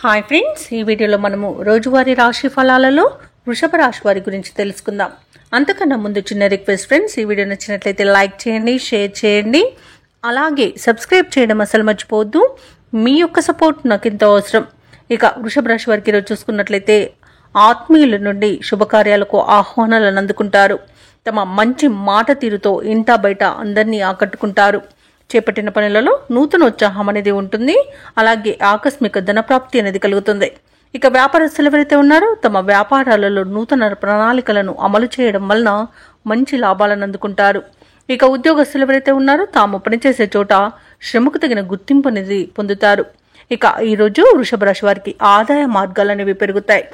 Hi friends, ఈ వీడియోలో మనము రోజువారీ రాశి ఫలాలలో వృషభ రాశి వారి గురించి తెలుసుకుందాం. అంతకన్నా ముందు చిన్న రిక్వెస్ట్ ఫ్రెండ్స్, ఈ వీడియో నచ్చినట్లయితే లైక్ చేయండి, షేర్ చేయండి, అలాగే సబ్స్క్రైబ్ చేయడం అసలు మర్చిపోవద్దు. మీ యొక్క సపోర్ట్ నాకు ఎంతో అవసరం. ఇక వృషభ రాశి వారికి ఈరోజు చూసుకున్నట్లయితే ఆత్మీయుల నుండి శుభకార్యాలకు ఆహ్వానాలను అందుకుంటారు. తమ మంచి మాట తీరుతో ఇంటా బయట అందరినీ ఆకట్టుకుంటారు. చేపట్టిన పనులలో నూతన ఉత్సాహం అనేది ఉంటుంది. అలాగే ఆకస్మిక ధనప్రాప్తి అనేది కలుగుతుంది. ఇక వ్యాపారస్తులు ఎవరైతే ఉన్నారో తమ వ్యాపారాలలో నూతన ప్రణాళికలను అమలు చేయడం వలన మంచి లాభాలను అందుకుంటారు. ఇక ఉద్యోగస్తులు ఎవరైతే ఉన్నారో తాము పనిచేసే చోట శ్రమకు తగిన గుర్తింపు అనేది పొందుతారు. ఇక ఈరోజు వృషభ రాశి వారికి ఆదాయ మార్గాలు అనేవి పెరుగుతాయి.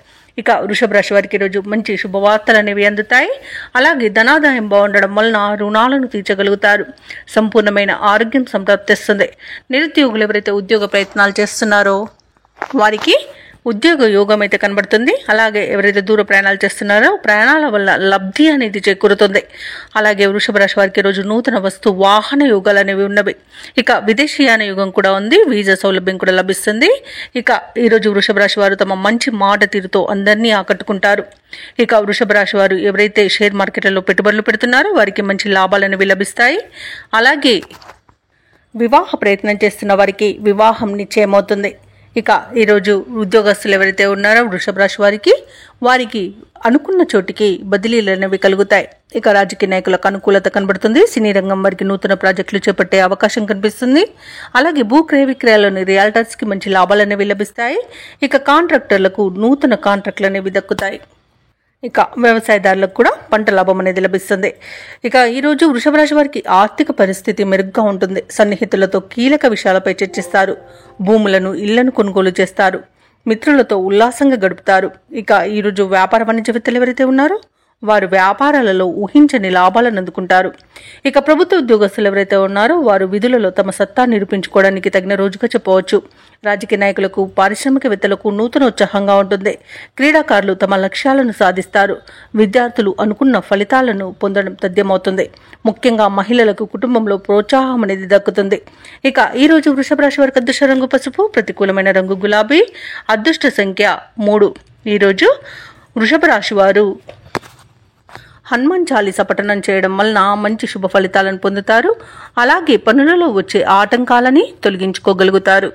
ఇక వృషభ రాశి వారికి ఈరోజు మంచి శుభవార్తలు అనేవి అందుతాయి. అలాగే ధనాదాయం బాగుండడం వలన రుణాలను తీర్చగలుగుతారు. సంపూర్ణమైన ఆరోగ్యం సంప్రాప్తిస్తుంది. నిరుద్యోగులు ఎవరైతే ఉద్యోగ ప్రయత్నాలు చేస్తున్నారో వారికి ఉద్యోగ యోగం అయితే కనబడుతుంది. అలాగే ఎవరైతే దూర ప్రయాణాలు చేస్తున్నారో ప్రయాణాల వల్ల లబ్ధి అనేది చేకూరుతుంది. అలాగే వృషభ రాశి వారికి రోజు నూతన వస్తు వాహన యోగాలు అనేవి ఉన్నవి. ఇక విదేశీయాన యోగం కూడా ఉంది. వీసా సౌలభ్యం కూడా లభిస్తుంది. ఇక ఈరోజు వృషభ రాశి వారు తమ మంచి మాట తీరుతో అందరినీ ఆకట్టుకుంటారు. ఇక వృషభ రాశి వారు ఎవరైతే షేర్ మార్కెట్లలో పెట్టుబడులు పెడుతున్నారో వారికి మంచి లాభాలు అనేవి లభిస్తాయి. అలాగే వివాహ ప్రయత్నం చేస్తున్న వారికి వివాహం నిశ్చయమవుతుంది. ఇక ఈరోజు ఉద్యోగస్తులు ఎవరైతే ఉన్నారో వృషభ రాశి వారికి అనుకున్న చోటికి బదిలీలు అనేవి కలుగుతాయి. ఇక రాజకీయ నాయకులకు అనుకూలత కనబడుతుంది. సినీ రంగం వారికి నూతన ప్రాజెక్టులు చేపట్టే అవకాశం కనిపిస్తుంది. అలాగే భూ క్రయ విక్రయాల్లోని రియాల్టర్స్ కి మంచి లాభాలు అనేవి లభిస్తాయి. ఇక కాంట్రాక్టర్లకు నూతన కాంట్రాక్టులు అనేవి దక్కుతాయి. ఇక వ్యవసాయదారులకు కూడా పంట లాభం అనేది లభిస్తుంది. ఇక ఈరోజు వృషభ రాశి వారికి ఆర్థిక పరిస్థితి మెరుగ్గా ఉంటుంది. సన్నిహితులతో కీలక విషయాలపై చర్చిస్తారు. భూములను ఇళ్లను కొనుగోలు చేస్తారు. మిత్రులతో ఉల్లాసంగా గడుపుతారు. ఇక ఈరోజు వ్యాపార వాణిజ్యవేత్తలు ఎవరైతే ఉన్నారో వారు వ్యాపారాలలో ఊహించని లాభాలను అందుకుంటారు. ఇక ప్రభుత్వ ఉద్యోగస్తులు ఎవరైతే ఉన్నారో వారు విధులలో తమ సత్తా నిరూపించుకోవడానికి తగిన రోజుగా చెప్పవచ్చు. రాజకీయ నాయకులకు పారిశ్రామికవేత్తలకు నూతన ఉత్సాహంగా ఉంటుంది. క్రీడాకారులు తమ లక్ష్యాలను సాధిస్తారు. విద్యార్థులు అనుకున్న ఫలితాలను పొందడం తథ్యమవుతుంది. ముఖ్యంగా మహిళలకు కుటుంబంలో ప్రోత్సాహం అనేది దక్కుతుంది. ఇక ఈరోజు వృషభ రాశి వారికి అదృష్ట రంగు పసుపు, ప్రతికూలమైన రంగు గులాబీ, అదృష్ట సంఖ్య 3. ఈరోజు వృషభ రాశి వారు హనుమాన్ చాలీసా పఠనం చేయడం వలన మంచి శుభ ఫలితాలను పొందుతారు. అలాగే పనులలో వచ్చే ఆటంకాలని తొలగించుకోగలుగుతారు.